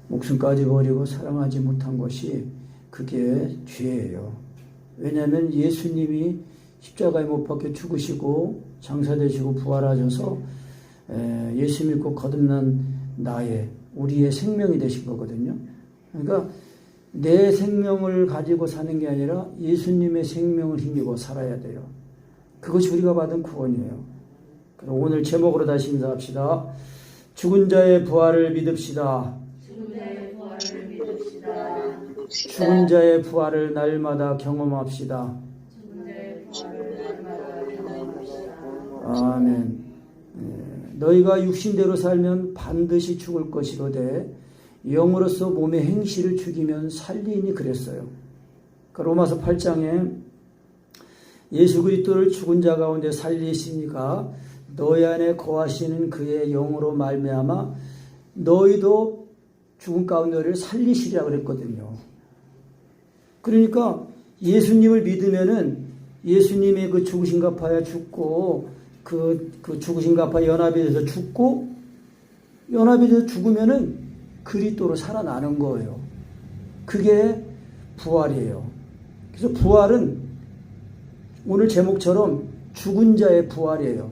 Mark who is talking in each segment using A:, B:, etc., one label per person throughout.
A: 목숨까지 버리고 사랑하지 못한 것이 그게 죄예요. 왜냐하면 예수님이 십자가에 못 박혀 죽으시고 장사되시고 부활하셔서 예수 믿고 거듭난 우리의 생명이 되신 거거든요. 그러니까 내 생명을 가지고 사는 게 아니라 예수님의 생명을 힘입어 살아야 돼요. 그것이 우리가 받은 구원이에요. 그럼 오늘 제목으로 다시 인사합시다. 죽은 자의 부활을 믿읍시다. 죽은 자의 부활을 날마다 경험합시다. 아멘. 너희가 육신대로 살면 반드시 죽을 것이로되 영으로서 몸의 행실을 죽이면 살리니 그랬어요. 로마서 8장에 예수 그리스도를 죽은 자 가운데 살리시니까 너희 안에 거하시는 그의 영으로 말미암아 너희도 죽은 가운데를 살리시리라 그랬거든요. 그러니까 예수님을 믿으면은 예수님의 그 죽으신 갚아야 죽고 그 죽으신 갚아 연합이 돼서 죽고 연합이 돼서 죽으면은 그리스도로 살아나는 거예요. 그게 부활이에요. 그래서 부활은 오늘 제목처럼 죽은 자의 부활이에요.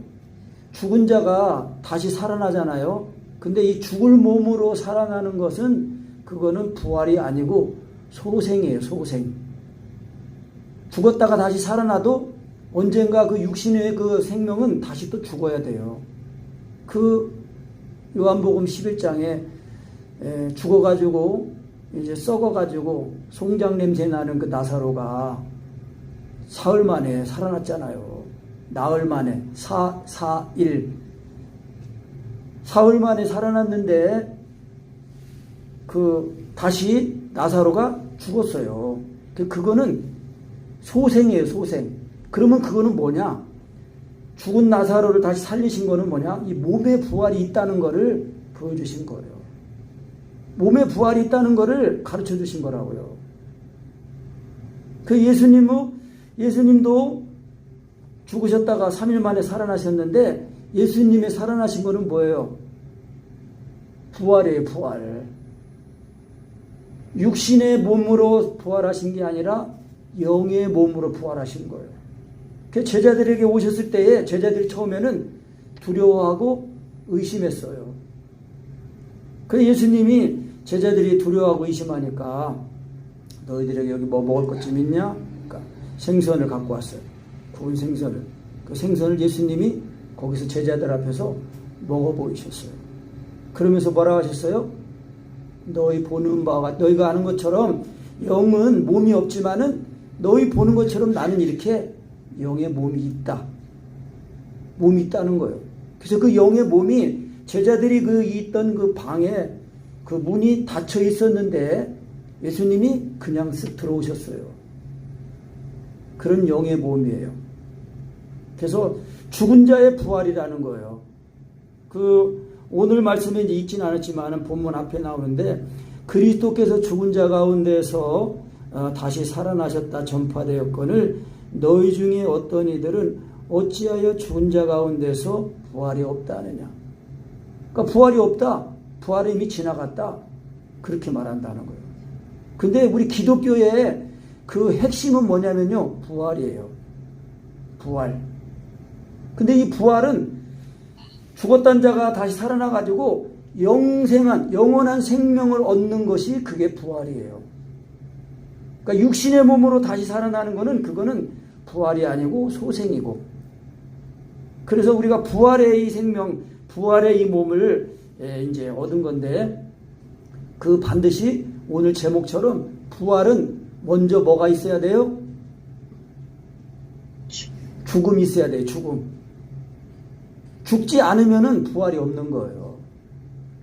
A: 죽은 자가 다시 살아나잖아요. 근데 이 죽을 몸으로 살아나는 것은 그거는 부활이 아니고 소생이에요. 소생. 죽었다가 다시 살아나도 언젠가 그 육신의 그 생명은 다시 또 죽어야 돼요. 그 요한복음 11장에 죽어가지고 이제 썩어가지고 송장 냄새 나는 그 나사로가 사흘 만에 살아났잖아요. 나흘 만에 사흘 만에 살아났는데 다시 나사로가 죽었어요. 그거는 소생이에요. 소생. 그러면 그거는 뭐냐? 죽은 나사로를 다시 살리신 거는 뭐냐? 이 몸의 부활이 있다는 거를 보여주신 거예요. 몸의 부활이 있다는 거를 가르쳐 주신 거라고요. 그 예수님도 죽으셨다가 3일 만에 살아나셨는데 예수님의 살아나신 거는 뭐예요? 부활이에요. 부활. 육신의 몸으로 부활하신 게 아니라 영의 몸으로 부활하신 거예요. 제자들에게 오셨을 때에 제자들이 처음에는 두려워하고 의심했어요. 그래서 예수님이 제자들이 두려워하고 의심하니까 너희들에게 여기 뭐 먹을 것 좀 있냐? 그러니까 생선을 갖고 왔어요. 구운 생선을. 그 생선을 예수님이 거기서 제자들 앞에서 먹어 보이셨어요. 그러면서 뭐라고 하셨어요? 너희 보는 바와 너희가 아는 것처럼 영은 몸이 없지만은 너희 보는 것처럼 나는 이렇게 영의 몸이 있다. 몸이 있다는 거예요. 그래서 그 영의 몸이 제자들이 있던 그 방에 그 문이 닫혀 있었는데 예수님이 그냥 쓱 들어오셨어요. 그런 영의 몸이에요. 그래서 죽은 자의 부활이라는 거예요. 오늘 말씀에 이제 읽진 않았지만 본문 앞에 나오는데 그리스도께서 죽은 자 가운데서 다시 살아나셨다 전파되었거늘 너희 중에 어떤 이들은 어찌하여 죽은 자 가운데서 부활이 없다 하느냐. 그러니까 부활이 없다. 부활이 이미 지나갔다. 그렇게 말한다는 거예요. 근데 우리 기독교의 그 핵심은 뭐냐면요. 부활이에요. 부활. 근데 이 부활은 죽었던 자가 다시 살아나가지고 영원한 생명을 얻는 것이 그게 부활이에요. 그러니까 육신의 몸으로 다시 살아나는 그거는 부활이 아니고 소생이고. 그래서 우리가 부활의 이 생명, 부활의 이 몸을 이제 얻은 건데 반드시 오늘 제목처럼 부활은 먼저 뭐가 있어야 돼요? 죽음이 있어야 돼요. 죽음. 죽지 않으면은 부활이 없는 거예요.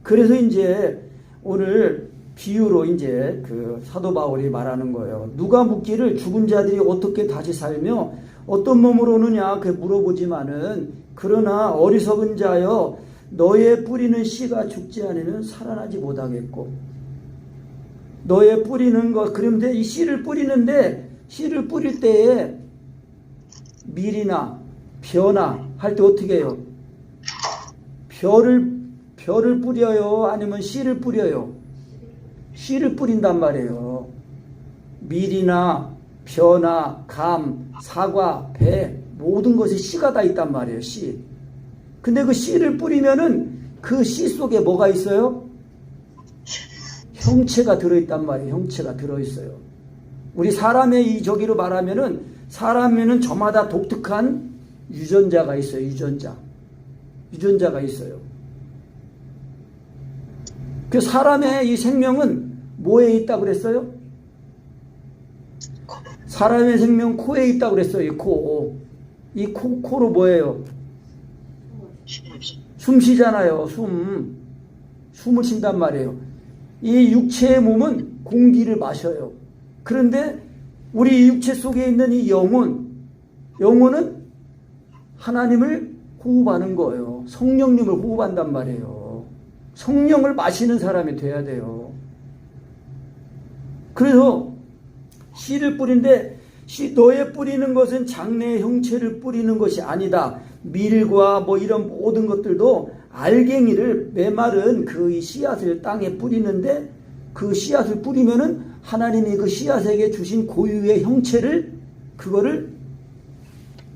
A: 그래서 이제 오늘 비유로 이제 사도 바울이 말하는 거예요. 누가 묻기를 죽은 자들이 어떻게 다시 살며 어떤 몸으로 오느냐 물어보지만은 그러나 어리석은 자여 너의 뿌리는 씨가 죽지 않으면 살아나지 못하겠고 너의 뿌리는 것 그런데 이 씨를 뿌리는데 씨를 뿌릴 때에 밀이나 벼나 할 때 어떻게 해요? 벼를 뿌려요? 아니면 씨를 뿌려요? 씨를 뿌린단 말이에요. 밀이나 벼나 감, 사과, 배 모든 것에 씨가 다 있단 말이에요. 씨. 근데 그 씨를 뿌리면은 그 씨 속에 뭐가 있어요? 형체가 들어있단 말이에요. 형체가 들어있어요. 우리 사람의 이 저기로 말하면은 사람에는 저마다 독특한 유전자가 있어요. 유전자가 있어요. 그 사람의 이 생명은 뭐에 있다고 그랬어요? 사람의 생명 코에 있다고 그랬어요. 이 코로 뭐예요? 숨 쉬잖아요. 숨을 쉰단 말이에요. 이 육체의 몸은 공기를 마셔요. 그런데 우리 육체 속에 있는 이 영혼은 하나님을 호흡하는 거예요. 성령님을 호흡한단 말이에요. 성령을 마시는 사람이 돼야 돼요. 그래서 씨를 뿌린데 너의 뿌리는 것은 장래의 형체를 뿌리는 것이 아니다. 밀과 뭐 이런 모든 것들도 알갱이를 메마른 그 씨앗을 땅에 뿌리는데 그 씨앗을 뿌리면은 하나님이 그 씨앗에게 주신 고유의 형체를 그거를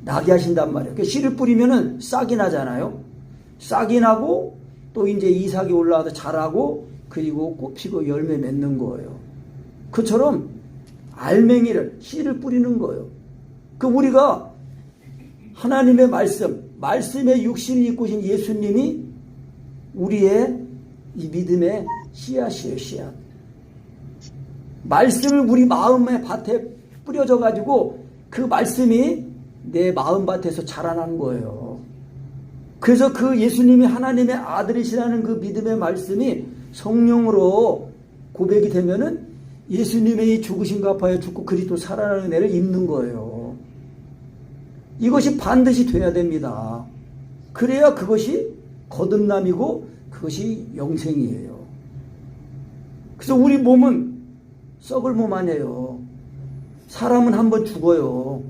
A: 나게 하신단 말이에요. 그 씨를 뿌리면은 싹이 나잖아요. 싹이 나고 또 이제 이삭이 올라와서 자라고 그리고 꽃 피고 열매 맺는 거예요. 그처럼 알맹이를 씨를 뿌리는 거예요. 그 우리가 하나님의 말씀의 육신을 입고 오신 예수님이 우리의 이 믿음의 씨앗이에요. 씨앗. 말씀을 우리 마음의 밭에 뿌려져 가지고 그 말씀이 내 마음 밭에서 자라난 거예요. 그래서 그 예수님이 하나님의 아들이시라는 그 믿음의 말씀이 성령으로 고백이 되면은 예수님의 이 죽으신 갚아야 죽고 그리스도 살아나는 애를 입는 거예요. 이것이 반드시 돼야 됩니다. 그래야 그것이 거듭남이고 그것이 영생이에요. 그래서 우리 몸은 썩을 몸 아니에요. 사람은 한 번 죽어요.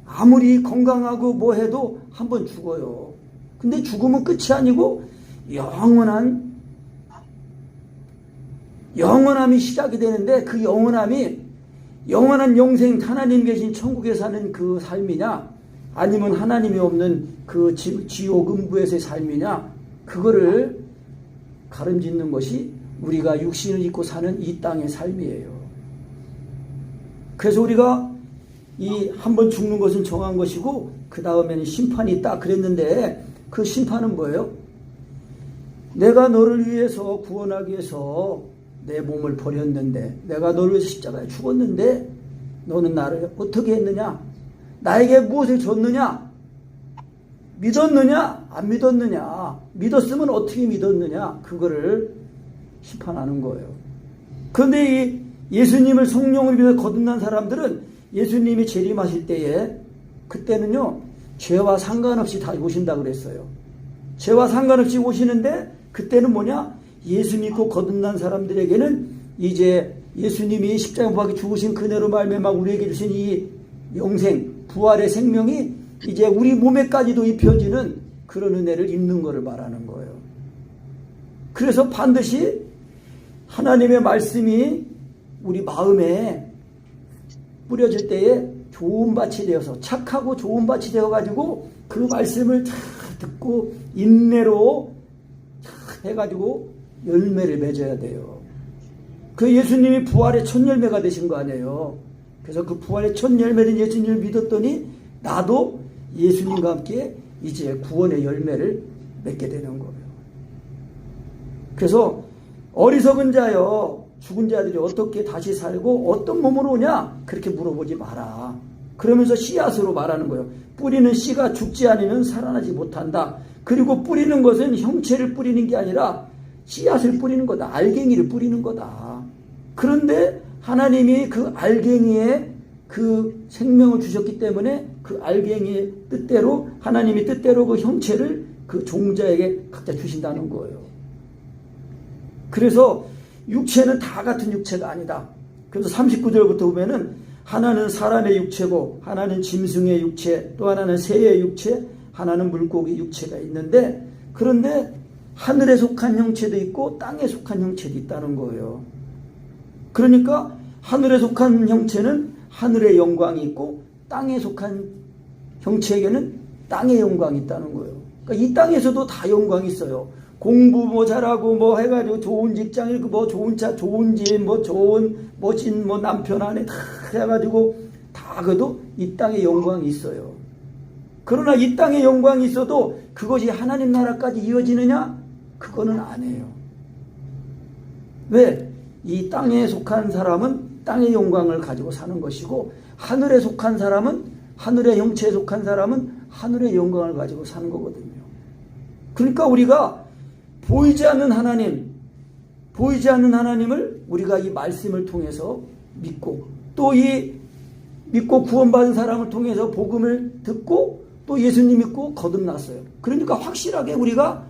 A: 아무리 건강하고 뭐 해도 한 번 죽어요. 근데 죽음은 끝이 아니고 영원함이 시작이 되는데 그 영원한 영생 하나님 계신 천국에 사는 그 삶이냐 아니면 하나님이 없는 그 지옥 음부에서의 삶이냐 그거를 가름짓는 것이 우리가 육신을 입고 사는 이 땅의 삶이에요. 그래서 우리가 이 한 번 죽는 것은 정한 것이고 그 다음에는 심판이 있다 그랬는데 그 심판은 뭐예요? 내가 너를 위해서 구원하기 위해서 내 몸을 버렸는데 내가 너를 위해서 십자가에 죽었는데 너는 나를 어떻게 했느냐? 나에게 무엇을 줬느냐? 믿었느냐? 안 믿었느냐? 믿었으면 어떻게 믿었느냐? 그거를 심판하는 거예요. 그런데 이 예수님을 성령을 위해 거듭난 사람들은 예수님이 재림하실 때에 그때는요 죄와 상관없이 다 오신다고 그랬어요. 죄와 상관없이 오시는데 그때는 뭐냐? 예수 믿고 거듭난 사람들에게는 이제 예수님이 십자가 못 박혀 죽으신 그네로 말미암아 우리에게 주신 이 영생 부활의 생명이 이제 우리 몸에까지도 입혀지는 그런 은혜를 입는 것을 말하는 거예요. 그래서 반드시 하나님의 말씀이 우리 마음에 뿌려질 때에 좋은 밭이 되어서 착하고 좋은 밭이 되어가지고 그 말씀을 잘 듣고 인내로 해가지고 열매를 맺어야 돼요. 그 예수님이 부활의 첫 열매가 되신 거 아니에요. 그래서 그 부활의 첫 열매는 예수님을 믿었더니 나도 예수님과 함께 이제 구원의 열매를 맺게 되는 거예요. 그래서 어리석은 자여 죽은 자들이 어떻게 다시 살고 어떤 몸으로 오냐 그렇게 물어보지 마라. 그러면서 씨앗으로 말하는 거예요. 뿌리는 씨가 죽지 않으면 살아나지 못한다. 그리고 뿌리는 것은 형체를 뿌리는 게 아니라 씨앗을 뿌리는 거다. 알갱이를 뿌리는 거다. 그런데 하나님이 그 알갱이에 그 생명을 주셨기 때문에 그 알갱이의 뜻대로 하나님이 뜻대로 그 형체를 그 종자에게 각자 주신다는 거예요. 그래서 육체는 다 같은 육체가 아니다. 그래서 39절부터 보면은 하나는 사람의 육체고 하나는 짐승의 육체 또 하나는 새의 육체 하나는 물고기 육체가 있는데 그런데 하늘에 속한 형체도 있고 땅에 속한 형체도 있다는 거예요. 그러니까 하늘에 속한 형체는 하늘의 영광이 있고 땅에 속한 형체에게는 땅의 영광이 있다는 거예요. 그러니까 이 땅에서도 다 영광이 있어요. 공부 뭐 잘하고 뭐 해가지고 좋은 직장에 뭐 좋은 차, 좋은 집, 뭐 좋은 멋진 뭐 남편 아내 다 해가지고 다 그래도 이 땅에 영광이 있어요. 그러나 이 땅에 영광이 있어도 그것이 하나님 나라까지 이어지느냐? 그거는 아니에요. 왜? 이 땅에 속한 사람은 땅의 영광을 가지고 사는 것이고 하늘에 속한 사람은 하늘의 형체에 속한 사람은 하늘의 영광을 가지고 사는 거거든요. 그러니까 우리가 보이지 않는 하나님을 우리가 이 말씀을 통해서 믿고 또 이 믿고 구원받은 사람을 통해서 복음을 듣고 또 예수님 믿고 거듭났어요. 그러니까 확실하게 우리가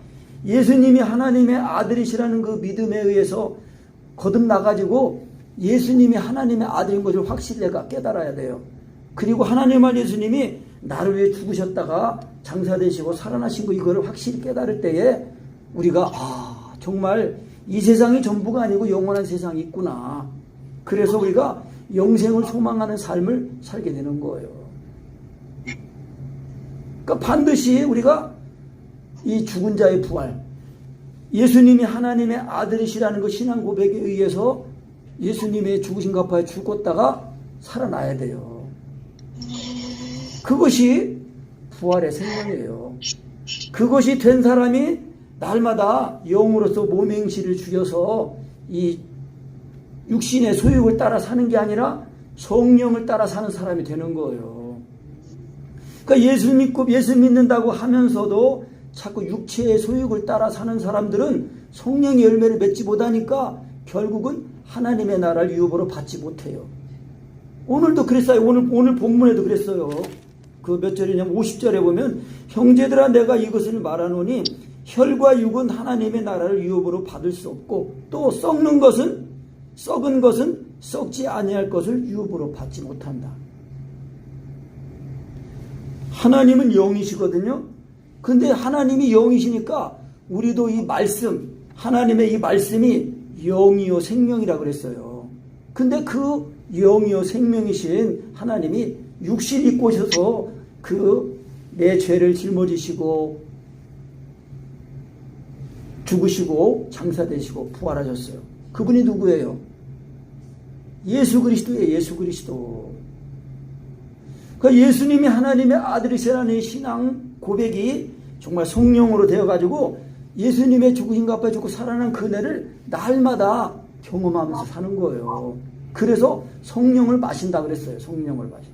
A: 예수님이 하나님의 아들이시라는 그 믿음에 의해서 거듭나가지고 예수님이 하나님의 아들인 것을 확실히 내가 깨달아야 돼요. 그리고 하나님의 예수님이 나를 위해 죽으셨다가 장사되시고 살아나신 거 이거를 확실히 깨달을 때에 우리가 정말 이 세상이 전부가 아니고 영원한 세상이 있구나. 그래서 우리가 영생을 소망하는 삶을 살게 되는 거예요. 그러니까 반드시 우리가 이 죽은 자의 부활, 예수님이 하나님의 아들이시라는 그 신앙 고백에 의해서 예수님의 죽으신 값하에 죽었다가 살아나야 돼요. 그것이 부활의 생명이에요. 그것이 된 사람이 날마다 영으로서 몸의 행실을 죽여서 이 육신의 소욕을 따라 사는 게 아니라 성령을 따라 사는 사람이 되는 거예요. 그러니까 예수 믿는다고 하면서도 자꾸 육체의 소욕을 따라 사는 사람들은 성령의 열매를 맺지 못하니까 결국은 하나님의 나라를 유업으로 받지 못해요. 오늘도 그랬어요. 오늘 본문에도 그랬어요. 그 몇 절이냐면 50절에 보면 형제들아 내가 이것을 말하노니 혈과 육은 하나님의 나라를 유업으로 받을 수 없고 또 썩은 것은 썩지 아니할 것을 유업으로 받지 못한다. 하나님은 영이시거든요. 근데 하나님이 영이시니까 우리도 이 말씀, 하나님의 이 말씀이 영이요 생명이라 그랬어요. 근데 그 영이요 생명이신 하나님이 육신 입고 오셔서 그 내 죄를 짊어지시고 죽으시고 장사되시고 부활하셨어요. 그분이 누구예요? 예수 그리스도예요. 예수 그리스도. 그러니까 예수님이 하나님의 아들이시라는 신앙 고백이 정말 성령으로 되어가지고 예수님의 죽으신 값에 죽고 살아난 그 은혜를 날마다 경험하면서 사는 거예요. 그래서 성령을 마신다 그랬어요. 성령을 마신다.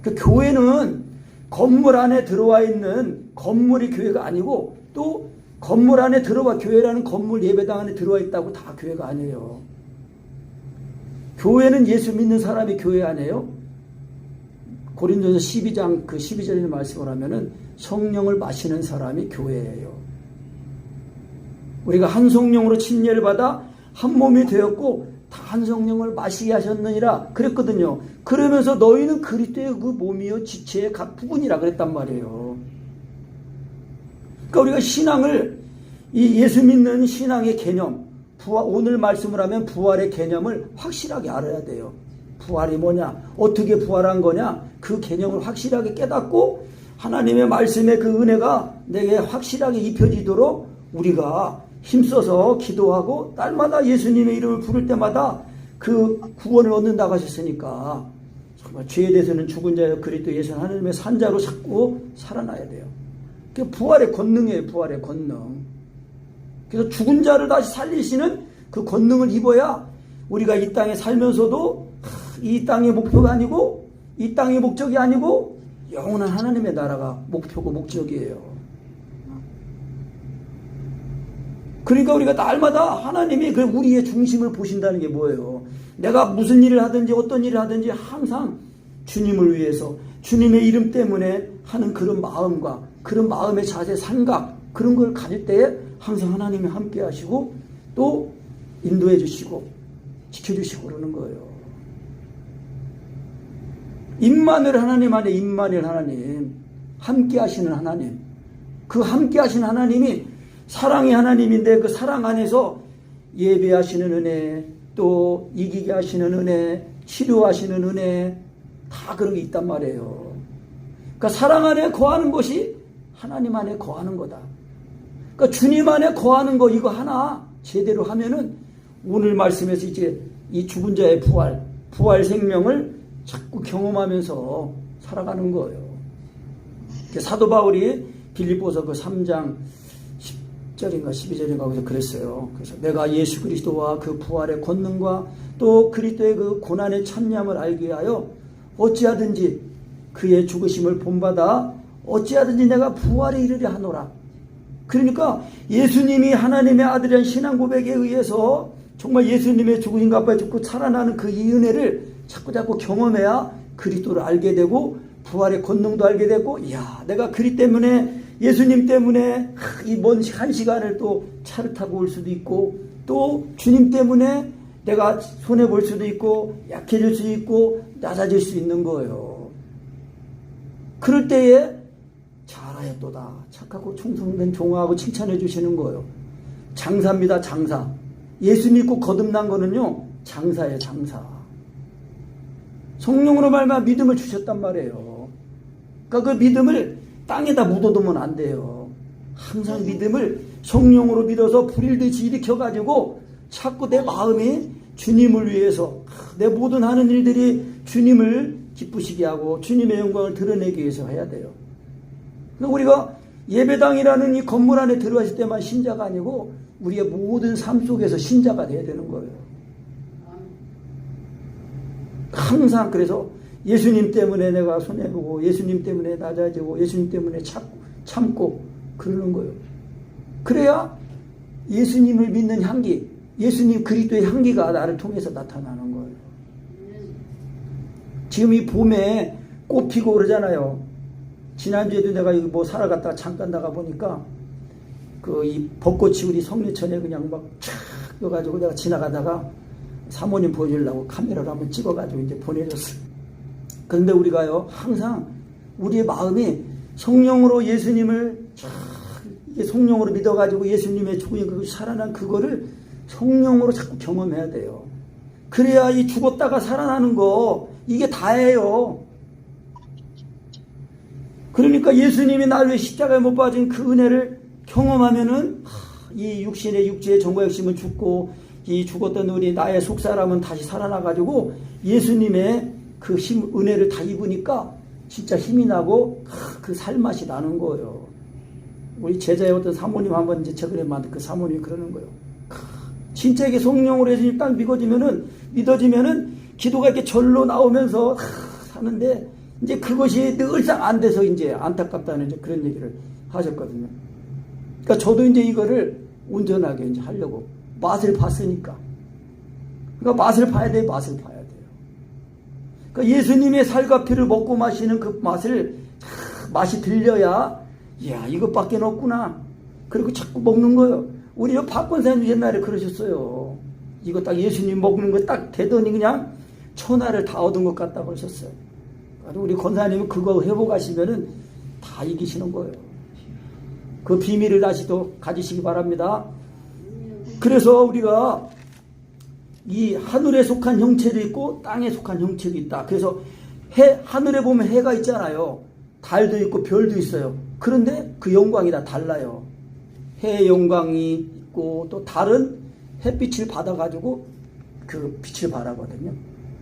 A: 그 교회는 건물 안에 들어와 있는 건물이 교회가 아니고 또 건물 안에 들어와 교회라는 건물 예배당 안에 들어와 있다고 다 교회가 아니에요. 교회는 예수 믿는 사람이 교회 아니에요. 고린도서 12장 그 12절의 말씀을 하면은 성령을 마시는 사람이 교회예요. 우리가 한 성령으로 침례를 받아 한 몸이 되었고 다 한 성령을 마시게 하셨느니라 그랬거든요. 그러면서 너희는 그리스도의 그 몸이요 지체의 각 부분이라 그랬단 말이에요. 그러니까 우리가 신앙을 이 예수 믿는 신앙의 개념, 오늘 말씀을 하면 부활의 개념을 확실하게 알아야 돼요. 부활이 뭐냐, 어떻게 부활한 거냐, 그 개념을 확실하게 깨닫고 하나님의 말씀의 그 은혜가 내게 확실하게 입혀지도록 우리가 힘써서 기도하고 날마다 예수님의 이름을 부를 때마다 그 구원을 얻는다고 하셨으니까 정말 죄에 대해서는 죽은 자여 그리스도 예수 하나님의 산자로 자꾸 살아나야 돼요. 그게 부활의 권능이에요. 부활의 권능. 그래서 죽은 자를 다시 살리시는 그 권능을 입어야 우리가 이 땅에 살면서도 이 땅의 목표가 아니고 이 땅의 목적이 아니고 영원한 하나님의 나라가 목표고 목적이에요. 그러니까 우리가 날마다 하나님이 우리의 중심을 보신다는 게 뭐예요? 내가 무슨 일을 하든지 어떤 일을 하든지 항상 주님을 위해서 주님의 이름 때문에 하는 그런 마음과 그런 마음의 자세, 생각 그런 걸 가질 때에 항상 하나님이 함께 하시고 또 인도해 주시고 지켜주시고 그러는 거예요. 임마누엘 하나님 안에 임마누엘 하나님, 함께 하시는 하나님, 그 함께 하시는 하나님이 사랑의 하나님인데 그 사랑 안에서 예배하시는 은혜, 또 이기게 하시는 은혜, 치료하시는 은혜, 다 그런 게 있단 말이에요. 그러니까 사랑 안에 거하는 것이 하나님 안에 거하는 거다. 그러니까 주님 안에 거하는 거 이거 하나 제대로 하면은 오늘 말씀에서 이제 이 죽은 자의 부활 생명을 자꾸 경험하면서 살아가는 거예요. 사도 바울이 빌립보서 그 3장 10절인가 12절인가 거기서 그랬어요. 그래서 내가 예수 그리스도와 그 부활의 권능과 또 그리스도의 그 고난의 참념을 알게 하여 어찌하든지 그의 죽으심을 본받아 어찌하든지 내가 부활에 이르려 하노라. 그러니까 예수님이 하나님의 아들이라는 신앙 고백에 의해서 정말 예수님의 죽으신 가운데 죽고 살아나는 그 이 은혜를 자꾸 경험해야 그리스도를 알게 되고 부활의 권능도 알게 되고, 이야, 내가 그리 때문에 예수님 때문에 이 먼 한 시간을 또 차를 타고 올 수도 있고, 또 주님 때문에 내가 손해 볼 수도 있고 약해질 수 있고 낮아질 수 있는 거예요. 그럴 때에 잘하였도다, 착하고 충성된 종하고 칭찬해 주시는 거예요. 장사입니다. 장사. 예수 믿고 거듭난 거는요 장사예요. 장사. 성령으로 말미암아 믿음을 주셨단 말이에요. 그러니까 그 믿음을 땅에다 묻어두면 안 돼요. 항상 믿음을 성령으로 믿어서 불일듯이 일으켜가지고 자꾸 내 마음이 주님을 위해서, 내 모든 하는 일들이 주님을 기쁘시게 하고 주님의 영광을 드러내기 위해서 해야 돼요. 그러니까 우리가 예배당이라는 이 건물 안에 들어왔을 때만 신자가 아니고 우리의 모든 삶 속에서 신자가 돼야 되는 거예요. 항상. 그래서 예수님 때문에 내가 손해보고 예수님 때문에 낮아지고 예수님 때문에 참고 그러는 거예요. 그래야 예수님을 믿는 향기, 예수님 그리스도의 향기가 나를 통해서 나타나는 거예요. 지금 이 봄에 꽃 피고 그러잖아요. 지난주에도 내가 여기 뭐 사러 갔다가 잠깐 나가 보니까 그 이 벚꽃이 우리 성내천에 그냥 막 촥 펴가지고 내가 지나가다가 사모님 보여주려고 카메라로 한번 찍어가지고 이제 보내줬어요. 그런데 우리가요 항상 우리의 마음이 성령으로 예수님을 이게 성령으로 믿어가지고 예수님의 죽으신 그 살아난 그거를 성령으로 자꾸 경험해야 돼요. 그래야 이 죽었다가 살아나는 거 이게 다예요. 그러니까 예수님이 나를 위해 십자가에 못 박힌 그 은혜를 경험하면은 이 육신의 육체의 정과 욕심은 죽고 이 죽었던 우리 나의 속사람은 다시 살아나가지고 예수님의 그 힘, 은혜를 다 입으니까 진짜 힘이 나고 그 살맛이 나는 거예요. 우리 제자의 어떤 사모님 한번 이제 최근에 만든 그 사모님이 그러는 거예요. 진짜 이게 성령으로 예수님 딱 믿어지면은 기도가 이렇게 절로 나오면서 사는데 이제 그것이 늘상 안 돼서 이제 안타깝다는 이제 그런 얘기를 하셨거든요. 그러니까 저도 이제 이거를 온전하게 이제 하려고 맛을 봤으니까. 그러니까 맛을 봐야 돼요. 맛을 봐야 돼요. 그러니까 예수님의 살과 피를 먹고 마시는 그 맛이 들려야, 이야, 이것밖에 없구나. 그리고 자꾸 먹는 거예요. 우리 박권사님 옛날에 그러셨어요. 이거 딱 예수님 먹는 거 딱 되더니 그냥 천하를 다 얻은 것 같다고 그러셨어요. 우리 권사님은 그거 회복하시면은 다 이기시는 거예요. 그 비밀을 다시 또 가지시기 바랍니다. 그래서 우리가 이 하늘에 속한 형체도 있고 땅에 속한 형체도 있다. 그래서 하늘에 보면 해가 있잖아요. 달도 있고 별도 있어요. 그런데 그 영광이 다 달라요. 해의 영광이 있고 또 달은 햇빛을 받아가지고 그 빛을 발하거든요.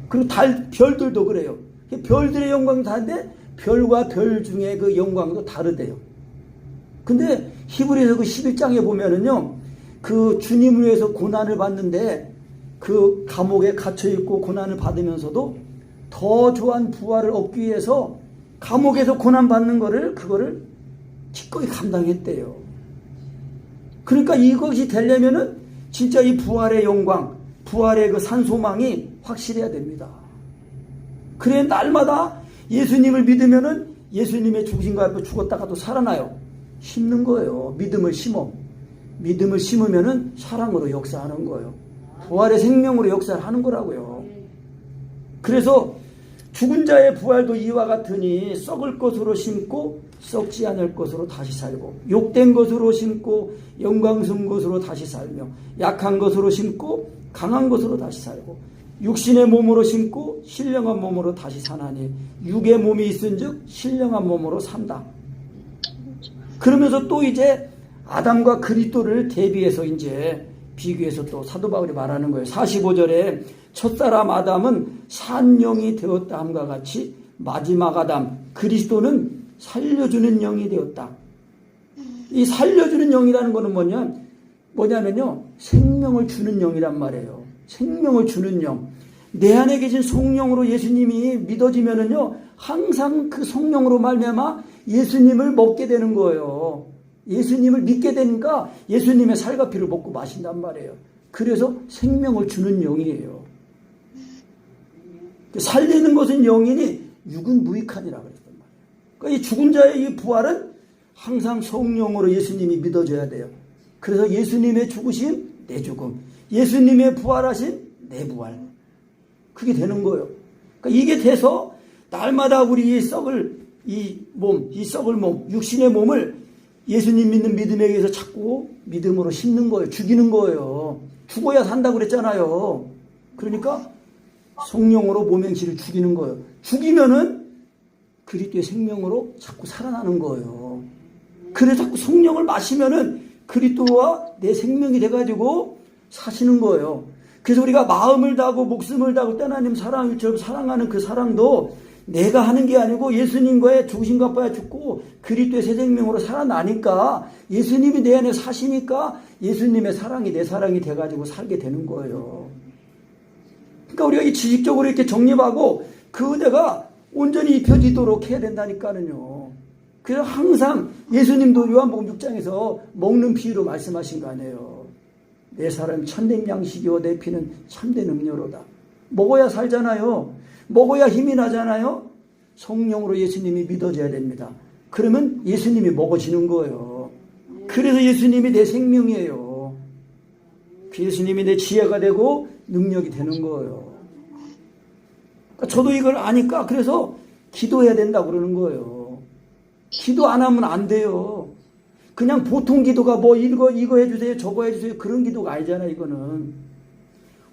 A: 그리고 별들도 그래요. 별들의 영광이 다른데 별과 별 중에 그 영광도 다르대요. 근데 히브리서 그 11장에 보면은요, 그 주님을 위해서 고난을 받는데 그 감옥에 갇혀있고 고난을 받으면서도 더 좋은 부활을 얻기 위해서 감옥에서 고난받는 그거를 기꺼이 감당했대요. 그러니까 이것이 되려면은 진짜 이 부활의 영광, 부활의 그 산소망이 확실해야 됩니다. 그래 날마다 예수님을 믿으면은 예수님의 죽으신과 앞에 죽었다가 또 살아나요. 심는 거예요. 믿음을 심으면은 사랑으로 역사하는 거예요. 부활의 생명으로 역사를 하는 거라고요. 그래서 죽은 자의 부활도 이와 같으니 썩을 것으로 심고 썩지 않을 것으로 다시 살고, 욕된 것으로 심고 영광스러운 것으로 다시 살며, 약한 것으로 심고 강한 것으로 다시 살고 육신의 몸으로 심고 신령한 몸으로 다시 사나니 육의 몸이 있은즉 신령한 몸으로 산다. 그러면서 또 이제 아담과 그리스도를 대비해서 이제 비교해서 또 사도 바울이 말하는 거예요. 45절에 첫사람 아담은 산영이 되었다 함과 같이 마지막 아담 그리스도는 살려주는 영이 되었다. 이 살려주는 영이라는 거는 뭐냐면요 생명을 주는 영이란 말이에요. 생명을 주는 영. 내 안에 계신 성령으로 예수님이 믿어지면은요 항상 그 성령으로 말미암아 예수님을 먹게 되는 거예요. 예수님을 믿게 되니까 예수님의 살과 피를 먹고 마신단 말이에요. 그래서 생명을 주는 영이에요. 살리는 것은 영이니 육은 무익하니라 그랬단 말이에요. 그러니까 이 죽은 자의 이 부활은 항상 성령으로 예수님이 믿어져야 돼요. 그래서 예수님의 죽으심 내 죽음, 예수님의 부활하신 내 부활, 그게 되는 거예요. 그러니까 이게 돼서 날마다 우리 썩을 몸, 육신의 몸을 예수님 믿는 믿음에 의해서 자꾸 믿음으로 심는 거예요. 죽이는 거예요. 죽어야 산다고 그랬잖아요. 그러니까 성령으로 몸행실을 죽이는 거예요. 죽이면은 그리스도의 생명으로 자꾸 살아나는 거예요. 그래서 자꾸 성령을 마시면은 그리스도와 내 생명이 돼가지고 사시는 거예요. 그래서 우리가 마음을 다하고 목숨을 다하고 하나님 사랑일처럼 사랑하는 그 사랑도 내가 하는 게 아니고 예수님과의 죽으심과 부활에 죽고 그리스도의 새 생명으로 살아나니까 예수님이 내 안에 사시니까 예수님의 사랑이 내 사랑이 돼가지고 살게 되는 거예요. 그러니까 우리가 이 지식적으로 이렇게 정립하고 그 은혜가 온전히 입혀지도록 해야 된다니까는요. 그래서 항상 예수님도 요한복음 6장에서 먹는 비유로 말씀하신 거 아니에요. 내 사람 참된 양식이요 내 피는 참된 음료로다. 먹어야 살잖아요. 먹어야 힘이 나잖아요. 성령으로 예수님이 믿어져야 됩니다. 그러면 예수님이 먹어지는 거예요. 그래서 예수님이 내 생명이에요. 예수님이 내 지혜가 되고 능력이 되는 거예요. 그러니까 저도 이걸 아니까 그래서 기도해야 된다고 그러는 거예요. 기도 안 하면 안 돼요. 그냥 보통 기도가 이거 해주세요 저거 해주세요 그런 기도가 아니잖아요. 이거는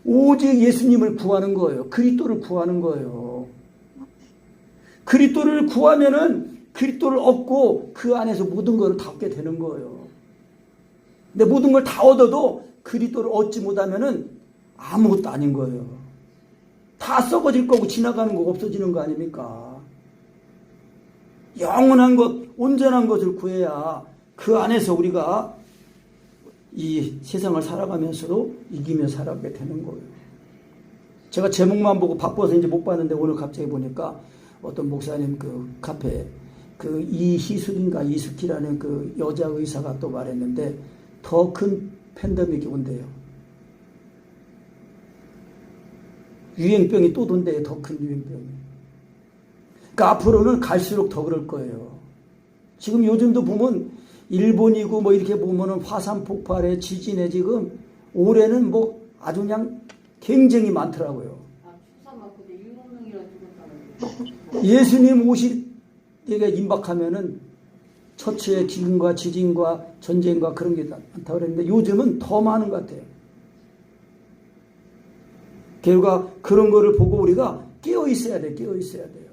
A: 오직 예수님을 구하는 거예요. 그리스도를 구하는 거예요. 그리스도를 구하면은 그리스도를 얻고 그 안에서 모든 것을 다 얻게 되는 거예요. 근데 모든 걸 다 얻어도 그리스도를 얻지 못하면은 아무것도 아닌 거예요. 다 썩어질 거고 지나가는 거 없어지는 거 아닙니까? 영원한 것, 온전한 것을 구해야 그 안에서 우리가 이 세상을 살아가면서도 이기며 살아가게 되는 거예요. 제가 제목만 보고 바빠서 이제 못 봤는데 오늘 갑자기 보니까 어떤 목사님 그 카페에 그 이희숙인가 이숙희라는 그 여자 의사가 또 말했는데 더 큰 팬데믹이 온대요. 유행병이 또 돈대요. 더 큰 유행병이. 그러니까 앞으로는 갈수록 더 그럴 거예요. 지금 요즘도 보면 일본이고 뭐 이렇게 보면은 화산 폭발에 지진에 지금 올해는 뭐 아주 그냥 굉장히 많더라고요. 예수님 오실 때가 임박하면은 처치에 기근과 지진과 전쟁과 그런 게 많다고 그랬는데 요즘은 더 많은 것 같아요. 결과 그런 거를 보고 우리가 깨어 있어야 돼요. 깨어 있어야 돼요.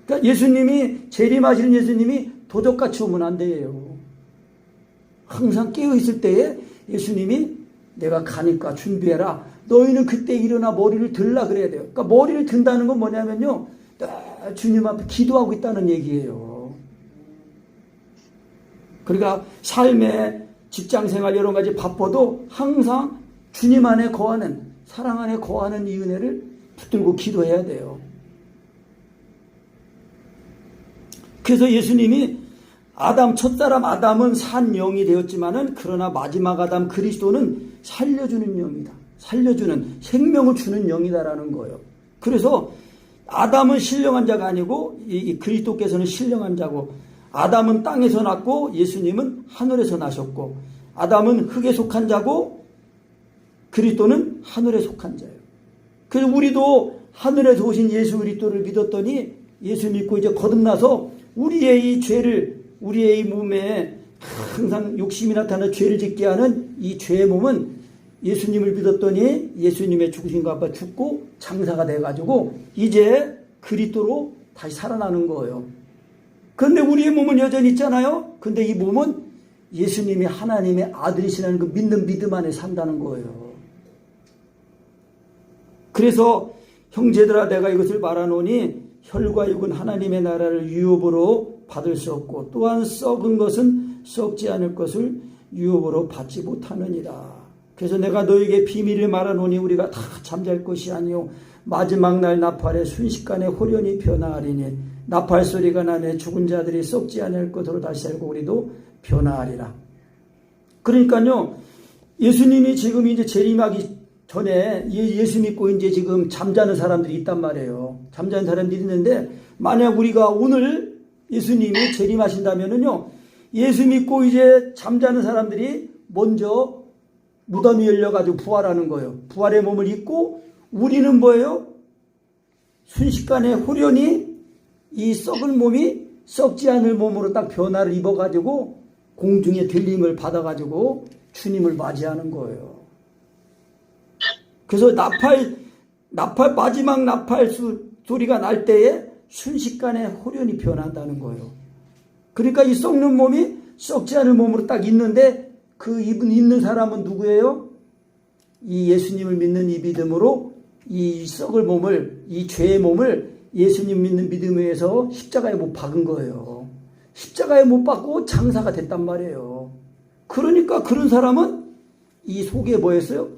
A: 그러니까 예수님이 재림하시는 예수님이 도적같이 오면 안 돼요. 항상 깨어 있을 때에 예수님이 내가 가니까 준비해라. 너희는 그때 일어나 머리를 들라 그래야 돼요. 그러니까 머리를 든다는 건 뭐냐면요. 주님 앞에 기도하고 있다는 얘기예요. 그러니까 삶에 직장생활 여러 가지 바빠도 항상 주님 안에 거하는 사랑 안에 거하는 이 은혜를 붙들고 기도해야 돼요. 그래서 예수님이 첫사람 아담은 산 영이 되었지만은 그러나 마지막 아담 그리스도는 살려주는 영이다. 살려주는 생명을 주는 영이다라는 거예요. 그래서 아담은 신령한 자가 아니고 이 그리스도께서는 신령한 자고 아담은 땅에서 났고 예수님은 하늘에서 나셨고 아담은 흙에 속한 자고 그리스도는 하늘에 속한 자예요. 그래서 우리도 하늘에서 오신 예수 그리스도를 믿었더니 예수 믿고 이제 거듭나서 우리의 이 죄를 우리의 이 몸에 항상 욕심이 나타나 죄를 짓게 하는 이 죄의 몸은 예수님을 믿었더니 예수님의 죽으신 것 앞에 죽고 장사가 돼가지고 이제 그리스도로 다시 살아나는 거예요. 그런데 우리의 몸은 여전히 있잖아요. 근데 이 몸은 예수님이 하나님의 아들이시라는 그 믿는 믿음 안에 산다는 거예요. 그래서 형제들아 내가 이것을 말하노니 혈과 육은 하나님의 나라를 유업으로 받을 수 없고 또한 썩은 것은 썩지 않을 것을 유업으로 받지 못하느니라. 그래서 내가 너에게 비밀을 말하노니 우리가 다 잠잘 것이 아니요 마지막 날 나팔에 순식간에 홀연히 변화하리니 나팔 소리가 나매 죽은 자들이 썩지 않을 것으로 다시 살고 우리도 변화하리라. 그러니까요, 예수님이 지금 이제 재림하기 전에 예수 믿고 이제 지금 잠자는 사람들이 있단 말이에요. 잠자는 사람들이 있는데 만약 우리가 오늘 예수님이 재림하신다면은요, 예수 믿고 이제 잠자는 사람들이 먼저 무덤이 열려가지고 부활하는 거예요. 부활의 몸을 입고 우리는 뭐예요? 순식간에 홀연히 이 썩은 몸이 썩지 않을 몸으로 딱 변화를 입어가지고 공중에 들림을 받아가지고 주님을 맞이하는 거예요. 그래서 마지막 나팔 소리가 날 때에 순식간에 홀연히 변한다는 거예요. 그러니까 이 썩는 몸이 썩지 않을 몸으로 딱 있는데 그 있는 사람은 누구예요? 이 예수님을 믿는 이 믿음으로 이 썩을 몸을, 이 죄의 몸을 예수님 믿는 믿음에 의해서 십자가에 못 박은 거예요. 십자가에 못 박고 장사가 됐단 말이에요. 그러니까 그런 사람은 이 속에 뭐였어요?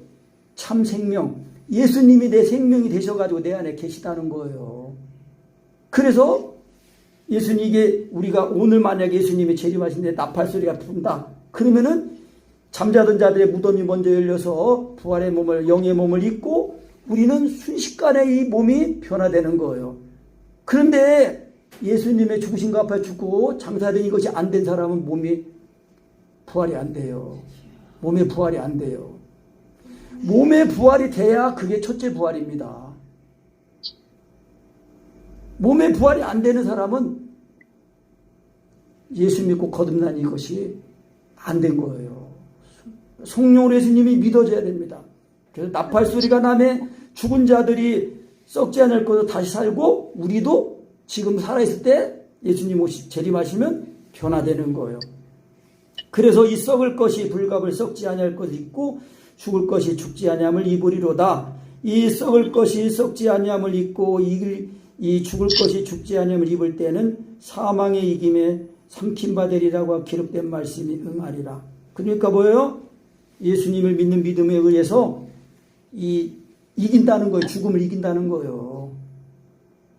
A: 참 생명. 예수님이 내 생명이 되셔가지고 내 안에 계시다는 거예요. 그래서 예수님에게 우리가 오늘 만약 예수님이 재림하신데 나팔 소리가 분다. 그러면은 잠자던 자들의 무덤이 먼저 열려서 부활의 몸을, 영의 몸을 입고 우리는 순식간에 이 몸이 변화되는 거예요. 그런데 예수님의 죽으신 것 앞에 죽고 장사된 이것이 안 된 사람은 몸이 부활이 안 돼요. 몸의 부활이 안 돼요. 몸의 부활이 돼야 그게 첫째 부활입니다. 몸의 부활이 안 되는 사람은 예수 믿고 거듭난 이것이 안 된 거예요. 성령으로 예수님이 믿어져야 됩니다. 그래서 나팔 소리가 나면 죽은 자들이 썩지 않을 것으로 다시 살고 우리도 지금 살아있을 때 예수님 재림하시면 변화되는 거예요. 그래서 이 썩을 것이 불갑을 썩지 아니할 것을 입고 죽을 것이 죽지 아니함을 입으리로다. 이 썩을 것이 썩지 아니함을 입고 이 죽을 것이 죽지 아니함을 입을 때는 사망의 이김에 삼킴바 되리라고 기록된 말씀이 응하리라. 그러니까 뭐예요? 예수님을 믿는 믿음에 의해서 이긴다는 거예요. 죽음을 이긴다는 거예요.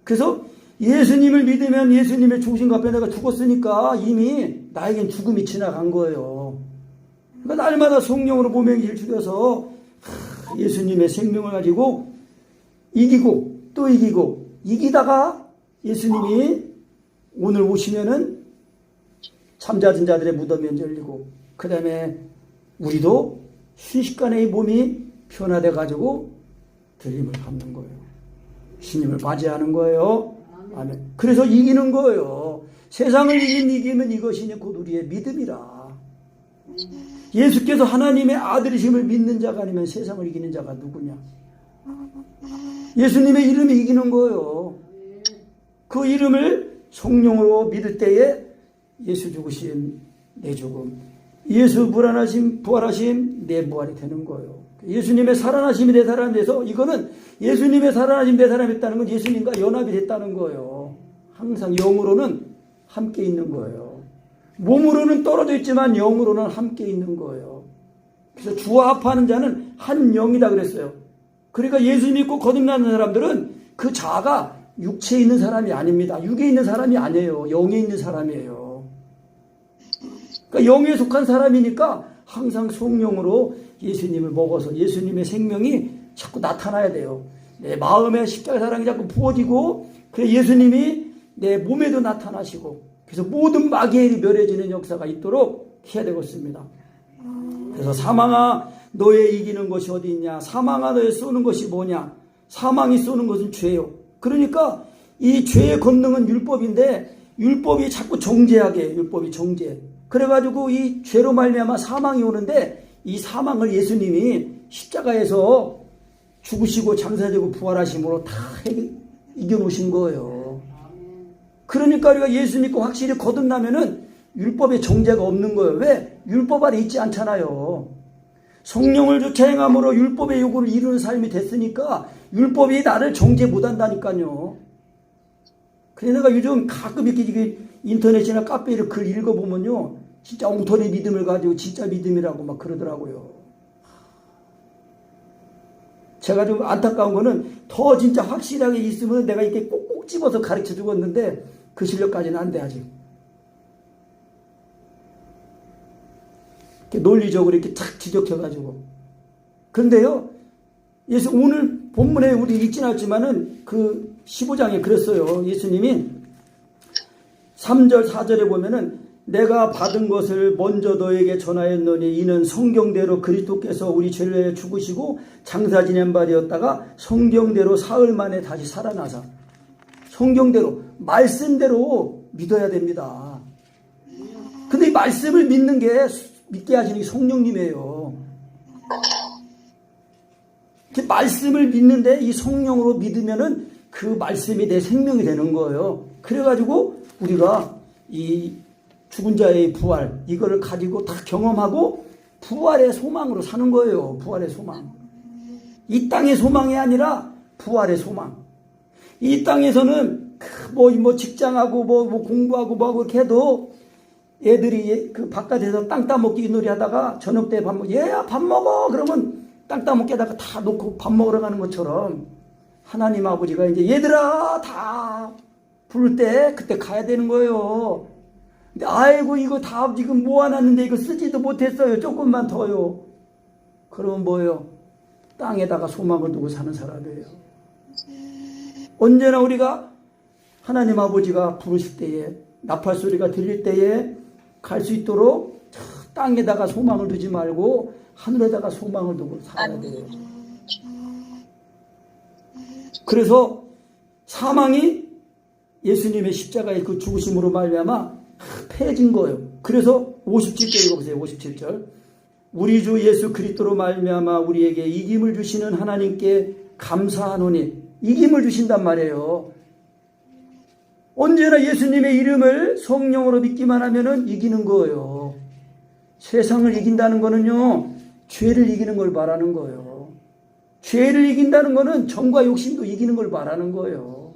A: 그래서 예수님을 믿으면 예수님의 죽으신 것 앞에 내가 죽었으니까 이미 나에겐 죽음이 지나간 거예요. 그러니까 날마다 성령으로 몸의 기를 죽여서 예수님의 생명을 가지고 이기고 또 이기고 이기다가 예수님이 오늘 오시면은 잠자던 자들의 무덤이 열리고 그 다음에 우리도 순식간에 이 몸이 변화돼 가지고 들림을 받는 거예요. 주님을 맞이하는 거예요. 아멘. 그래서 이기는 거예요. 세상을 이기면 이것이 곧 우리의 믿음이라. 예수께서 하나님의 아들이심을 믿는 자가 아니면 세상을 이기는 자가 누구냐? 예수님의 이름이 이기는 거예요. 그 이름을 성령으로 믿을 때에 예수 죽으심, 내 죽음, 예수 부활하심, 내 부활이 되는 거예요. 예수님의 살아나심이 내 사람이 돼서 이거는 예수님의 살아나심 내 사람이 됐다는 건 예수님과 연합이 됐다는 거예요. 항상 영으로는 함께 있는 거예요. 몸으로는 떨어져 있지만 영으로는 함께 있는 거예요. 그래서 주와 합하는 자는 한 영이다 그랬어요. 그러니까 예수 믿고 거듭나는 사람들은 그 자가 육체에 있는 사람이 아닙니다. 육에 있는 사람이 아니에요. 영에 있는 사람이에요. 그러니까 영에 속한 사람이니까 항상 성령으로 예수님을 먹어서 예수님의 생명이 자꾸 나타나야 돼요. 내 마음에 십자가의 사랑이 자꾸 부어지고 그래서 예수님이 내 몸에도 나타나시고 그래서 모든 마귀에 멸해지는 역사가 있도록 해야 되겠습니다. 그래서 사망아 너의 이기는 것이 어디 있냐? 사망아 너의 쏘는 것이 뭐냐? 사망이 쏘는 것은 죄요. 그러니까 이 죄의 권능은 율법인데 율법이 자꾸 정죄하게 해요. 율법이 정죄. 그래가지고 이 죄로 말미암아 사망이 오는데 이 사망을 예수님이 십자가에서 죽으시고 장사되고 부활하심으로 다 이겨놓으신 거예요. 그러니까 우리가 예수 믿고 확실히 거듭나면은 율법의 정죄가 없는 거예요. 왜? 율법 아래 있지 않잖아요. 성령을 조차 행함으로 율법의 요구를 이루는 삶이 됐으니까 율법이 나를 정죄 못한다니까요. 그래서 내가 요즘 가끔 이렇게 인터넷이나 카페를 글 읽어보면요, 진짜 엉터리 믿음을 가지고 진짜 믿음이라고 막 그러더라고요. 제가 좀 안타까운 거는 더 진짜 확실하게 있으면 내가 이렇게 꼭꼭 집어서 가르쳐 주겠는데 그 실력까지는 안 돼, 아직. 이렇게 논리적으로 이렇게 탁 지적해가지고. 그런데요, 예수 오늘 본문에 우리 읽진 않지만은 그 15장에 그랬어요. 예수님이 3절, 4절에 보면은 내가 받은 것을 먼저 너에게 전하였노니 이는 성경대로 그리스도께서 우리 죄를 위해 죽으시고 장사 지낸 바 되었다가 성경대로 사흘 만에 다시 살아나사. 성경대로, 말씀대로 믿어야 됩니다. 근데 이 말씀을 믿는 게, 믿게 하시는 게 성령님이에요. 말씀을 믿는데 이 성령으로 믿으면은 그 말씀이 내 생명이 되는 거예요. 그래가지고 우리가 이 죽은 자의 부활, 이거를 가지고 다 경험하고 부활의 소망으로 사는 거예요. 부활의 소망. 이 땅의 소망이 아니라 부활의 소망. 이 땅에서는 뭐 직장하고 뭐 공부하고 뭐 이렇게 해도 애들이 그 바깥에서 땅 따먹기 놀이 하다가 저녁 때 밥 먹어. 얘야 밥 먹어. 그러면 땅 따먹기 하다가 다 놓고 밥 먹으러 가는 것처럼 하나님 아버지가 이제 얘들아 다 부를 때 그때 가야 되는 거예요. 근데 아이고 이거 다 지금 모아놨는데 이거 쓰지도 못했어요. 조금만 더요. 그러면 뭐예요? 땅에다가 소망을 두고 사는 사람이에요. 언제나 우리가 하나님 아버지가 부르실 때에 나팔 소리가 들릴 때에 갈 수 있도록 땅에다가 소망을 두지 말고 하늘에다가 소망을 두고 살아야 돼요. 그래서 사망이 예수님의 십자가의 그 죽으심으로 말미암아 패해진 거예요. 그래서 57절 읽어보세요. 57절. 우리 주 예수 그리스도로 말미암아 우리에게 이김을 주시는 하나님께 감사하노니. 이김을 주신단 말이에요. 언제나 예수님의 이름을 성령으로 믿기만 하면은 이기는 거예요. 세상을 이긴다는 거는요, 죄를 이기는 걸 말하는 거예요. 죄를 이긴다는 거는 정과 욕심도 이기는 걸 말하는 거예요.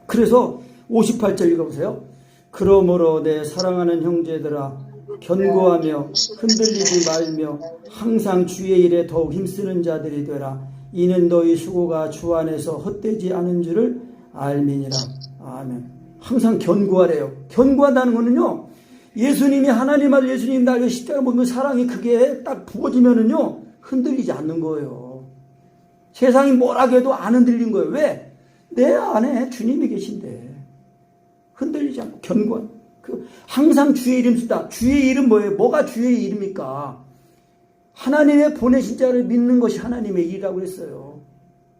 A: 그래서 58절 읽어보세요. 그러므로 내 사랑하는 형제들아 견고하며 흔들리지 말며 항상 주의 일에 더욱 힘쓰는 자들이 되라. 이는 너희 수고가 주 안에서 헛되지 않은 줄을 알미니라. 아멘. 항상 견고하래요. 견고하다는 거는요, 예수님이 하나님 아들 예수님 나를 십자가를 못 그 사랑이 그게 딱 부어지면은요 흔들리지 않는 거예요. 세상이 뭐라고 해도 안 흔들린 거예요. 왜? 내 안에 주님이 계신데 흔들리지 않고 견고한. 항상 주의 이름 쓰다. 주의 이름 뭐예요? 뭐가 주의 이름입니까? 하나님의 보내신 자를 믿는 것이 하나님의 일이라고 그랬어요.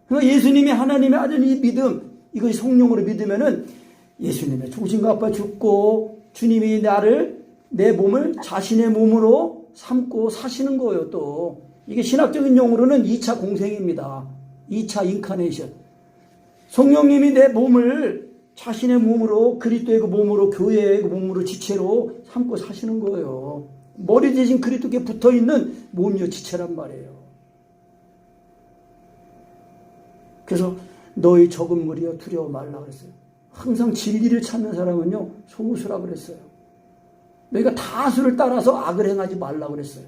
A: 그러니까 예수님이 하나님의 아들 이 믿음, 이것이 성령으로 믿으면은 예수님의 죽으신과 아빠 죽고 주님이 내 몸을 자신의 몸으로 삼고 사시는 거예요. 또 이게 신학적인 용어로는 2차 공생입니다. 2차 인카네이션. 성령님이 내 몸을 자신의 몸으로, 그리스도의 그 몸으로, 교회의 그 몸으로, 지체로 삼고 사시는 거예요. 머리 대신 그리스도께 붙어있는 몸이요 지체란 말이에요. 그래서 너희 적은 무리여 두려워 말라 그랬어요. 항상 진리를 찾는 사람은요 소수라 그랬어요. 너희가 다수를 따라서 악을 행하지 말라 그랬어요.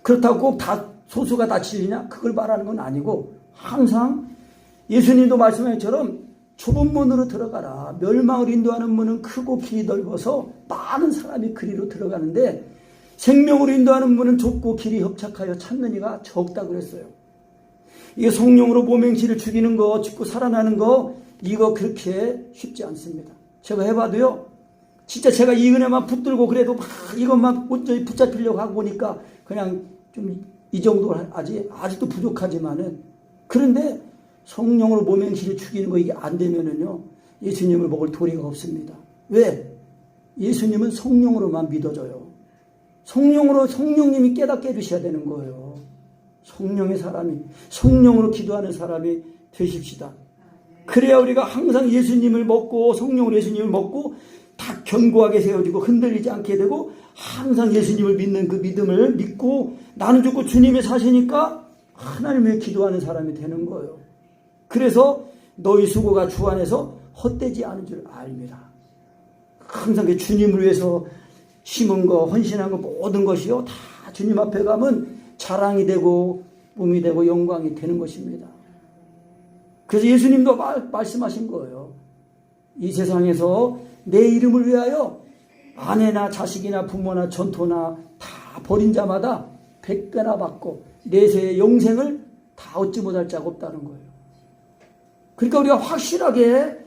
A: 그렇다고 꼭 다 소수가 다 진리냐? 그걸 말하는 건 아니고 항상 예수님도 말씀하신 것처럼 좁은 문으로 들어가라. 멸망을 인도하는 문은 크고 길이 넓어서 많은 사람이 그리로 들어가는데 생명으로 인도하는 문은 좁고 길이 협착하여 찾는 이가 적다 그랬어요. 이게 성령으로 몸행실을 죽이는 거, 죽고 살아나는 거, 이거 그렇게 쉽지 않습니다. 제가 해봐도요, 진짜 제가 이 은혜만 붙들고 그래도 막 이것만 온전히 붙잡히려고 하고 보니까 그냥 좀 이 정도 아직도 부족하지만은, 그런데 성령으로 몸행실을 죽이는 거 이게 안 되면은요, 예수님을 먹을 도리가 없습니다. 왜? 예수님은 성령으로만 믿어져요. 성령님이 깨닫게 해주셔야 되는 거예요. 성령으로 기도하는 사람이 되십시다. 그래야 우리가 항상 예수님을 먹고, 성령으로 예수님을 먹고, 다 견고하게 세워지고 흔들리지 않게 되고, 항상 예수님을 믿는 그 믿음을 믿고, 나는 죽고 주님이 사시니까 하나님의 기도하는 사람이 되는 거예요. 그래서 너희 수고가 주 안에서 헛되지 않은 줄 압니다. 항상 그 주님을 위해서 심은 거, 헌신한 거, 모든 것이요, 다 주님 앞에 가면 자랑이 되고, 쁨이 되고, 영광이 되는 것입니다. 그래서 예수님도 말씀하신 거예요. 이 세상에서 내 이름을 위하여 아내나 자식이나 부모나 전토나 다 버린 자마다 100배나 받고 내세의 영생을 다 얻지 못할 자가 없다는 거예요. 그러니까 우리가 확실하게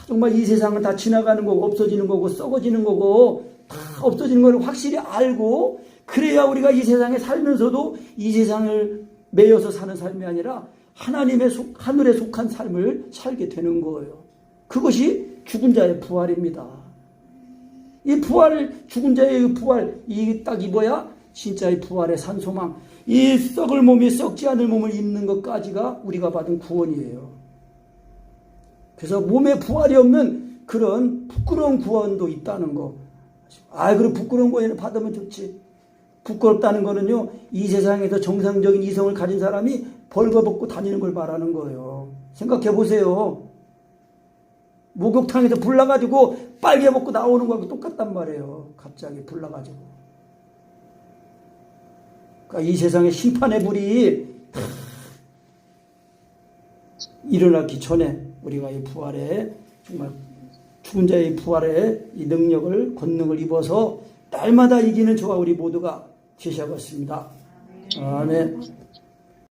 A: 정말 이 세상은 다 지나가는 거고 없어지는 거고 썩어지는 거고 다 없어지는 걸 확실히 알고, 그래야 우리가 이 세상에 살면서도 이 세상을 매여서 사는 삶이 아니라 하늘에 속한 삶을 살게 되는 거예요. 그것이 죽은 자의 부활입니다. 이 부활, 죽은 자의 부활, 이 딱 입어야 진짜의 부활의 산소망, 이 썩을 몸이 썩지 않을 몸을 입는 것까지가 우리가 받은 구원이에요. 그래서 몸에 부활이 없는 그런 부끄러운 구원도 있다는 거. 그럼 부끄러운 구원을 받으면 좋지. 부끄럽다는 거는요, 이 세상에서 정상적인 이성을 가진 사람이 벌거벗고 다니는 걸 말하는 거예요. 생각해 보세요. 목욕탕에서 불 나가지고 빨개 벗고 나오는 거하고 똑같단 말이에요. 갑자기 불 나가지고. 그러니까 이 세상의 심판의 불이 일어나기 전에 우리가 이 부활에, 정말 죽은 자의 부활의 이 능력을, 권능을 입어서 날마다 이기는 저와 우리 모두가 되셔야겠습니다. 아멘.